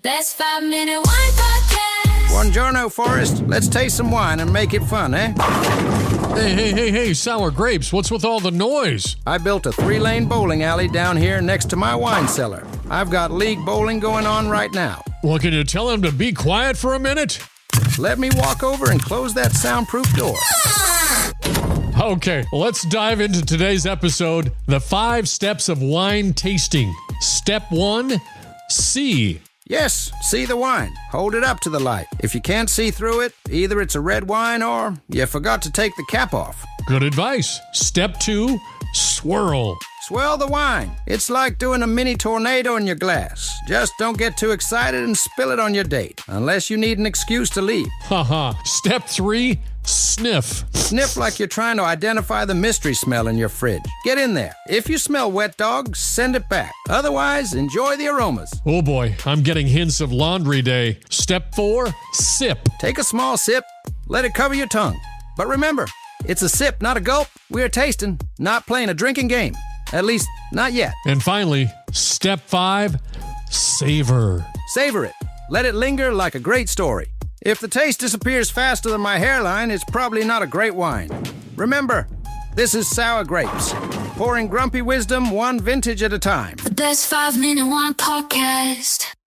best 5-minute wine podcast. Buongiorno, Forrest. Let's taste some wine and make it fun, eh? Hey, sour grapes, what's with all the noise? I built a 3-lane bowling alley down here next to my wine cellar. I've got league bowling going on right now. Well, can you tell him to be quiet for a minute? Let me walk over and close that soundproof door. Okay, let's dive into today's episode, the 5 steps of wine tasting. Step 1, see. Yes, see the wine. Hold it up to the light. If you can't see through it, either it's a red wine or you forgot to take the cap off. Good advice. Step 2, swirl. Swirl the wine. It's like doing a mini tornado in your glass. Just don't get too excited and spill it on your date, unless you need an excuse to leave. Haha. Step 3, sniff. Sniff like you're trying to identify the mystery smell in your fridge. Get in there. If you smell wet dog, send it back. Otherwise, enjoy the aromas. Oh boy, I'm getting hints of laundry day. Step 4, sip. Take a small sip. Let it cover your tongue. But remember, it's a sip, not a gulp. We're tasting, not playing a drinking game. At least, not yet. And finally, step 5, savor. Savor it. Let it linger like a great story. If the taste disappears faster than my hairline, it's probably not a great wine. Remember, this is Sour Grapes, pouring grumpy wisdom one vintage at a time. The best 5-minute wine podcast.